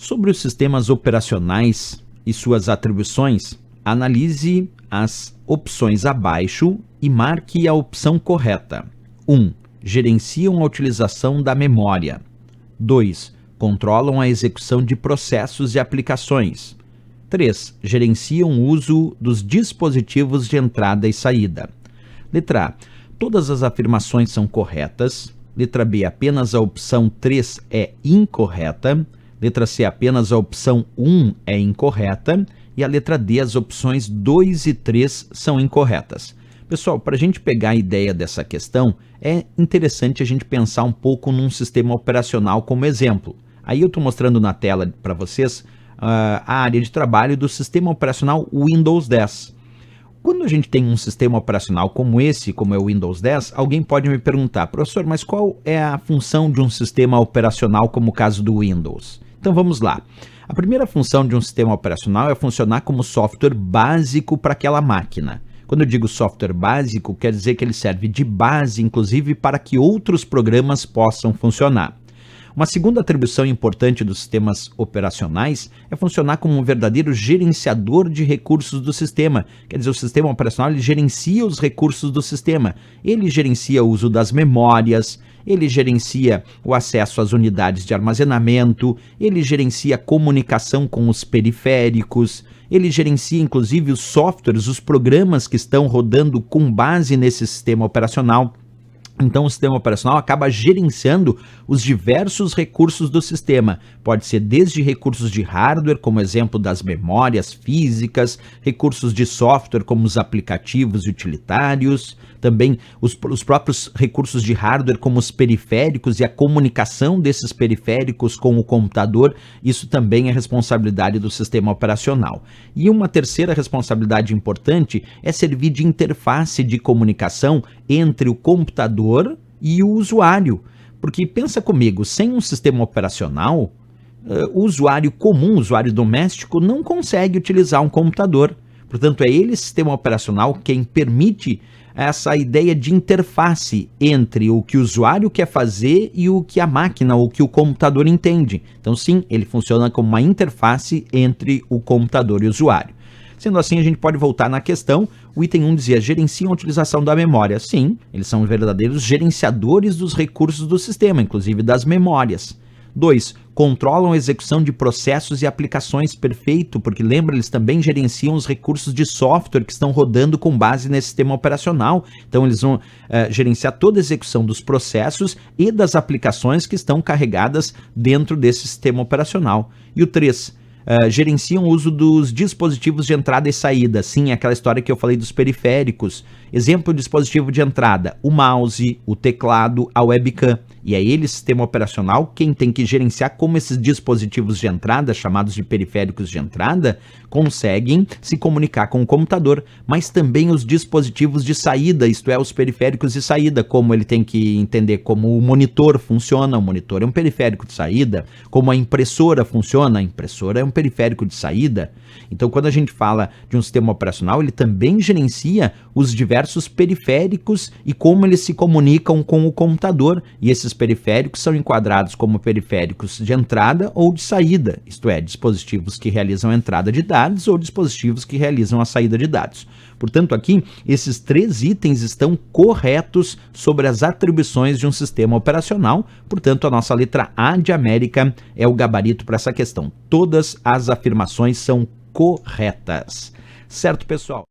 Sobre os sistemas operacionais e suas atribuições, analise as opções abaixo e marque a opção correta. 1. Gerenciam a utilização da memória. 2. Controlam a execução de processos e aplicações. 3. Gerenciam o uso dos dispositivos de entrada e saída. Letra A. Todas as afirmações são corretas. Letra B. Apenas a opção 3 é incorreta. Letra C. Apenas a opção 1 é incorreta. E a letra D. As opções 2 e 3 são incorretas. Pessoal, para a gente pegar a ideia dessa questão, é interessante a gente pensar um pouco num sistema operacional como exemplo. Aí eu estou mostrando na tela para vocês a área de trabalho do sistema operacional Windows 10. Quando a gente tem um sistema operacional como esse, como é o Windows 10, alguém pode me perguntar, professor, mas qual é a função de um sistema operacional como o caso do Windows? Então vamos lá. A primeira função de um sistema operacional é funcionar como software básico para aquela máquina. Quando eu digo software básico, quer dizer que ele serve de base, inclusive, para que outros programas possam funcionar. Uma segunda atribuição importante dos sistemas operacionais é funcionar como um verdadeiro gerenciador de recursos do sistema. Quer dizer, o sistema operacional ele gerencia os recursos do sistema. Ele gerencia o uso das memórias, ele gerencia o acesso às unidades de armazenamento, ele gerencia a comunicação com os periféricos, ele gerencia inclusive os softwares, os programas que estão rodando com base nesse sistema operacional. Então, o sistema operacional acaba gerenciando os diversos recursos do sistema. Pode ser desde recursos de hardware, como exemplo das memórias físicas, recursos de software, como os aplicativos e utilitários, também os próprios recursos de hardware, como os periféricos e a comunicação desses periféricos com o computador. Isso também é responsabilidade do sistema operacional. E uma terceira responsabilidade importante é servir de interface de comunicação entre o computador e o usuário. Porque pensa comigo, sem um sistema operacional, o usuário comum, o usuário doméstico, não consegue utilizar um computador. Portanto, é ele, sistema operacional, quem permite essa ideia de interface entre o que o usuário quer fazer e o que a máquina ou que o computador entende. Então, sim, ele funciona como uma interface entre o computador e o usuário. Sendo assim, a gente pode voltar na questão. O item 1 dizia, gerenciam a utilização da memória. Sim, eles são verdadeiros gerenciadores dos recursos do sistema, inclusive das memórias. 2. Controlam a execução de processos e aplicações. Perfeito, porque lembra, eles também gerenciam os recursos de software que estão rodando com base nesse sistema operacional. Então, eles vão gerenciar toda a execução dos processos e das aplicações que estão carregadas dentro desse sistema operacional. E o 3. Gerenciam o uso dos dispositivos de entrada e saída. Sim, é aquela história que eu falei dos periféricos. Exemplo de dispositivo de entrada, o mouse, o teclado, a webcam. E é ele, sistema operacional, quem tem que gerenciar como esses dispositivos de entrada, chamados de periféricos de entrada, conseguem se comunicar com o computador, mas também os dispositivos de saída, isto é, os periféricos de saída, como ele tem que entender como o monitor funciona, o monitor é um periférico de saída, como a impressora funciona, a impressora é um periférico de saída. Então, quando a gente fala de um sistema operacional, ele também gerencia os diversos periféricos e como eles se comunicam com o computador, e esses periféricos são enquadrados como periféricos de entrada ou de saída, isto é, dispositivos que realizam a entrada de dados ou dispositivos que realizam a saída de dados. Portanto, aqui, esses 3 itens estão corretos sobre as atribuições de um sistema operacional. Portanto, a nossa letra A de América é o gabarito para essa questão. Todas as afirmações são corretas. Certo, pessoal?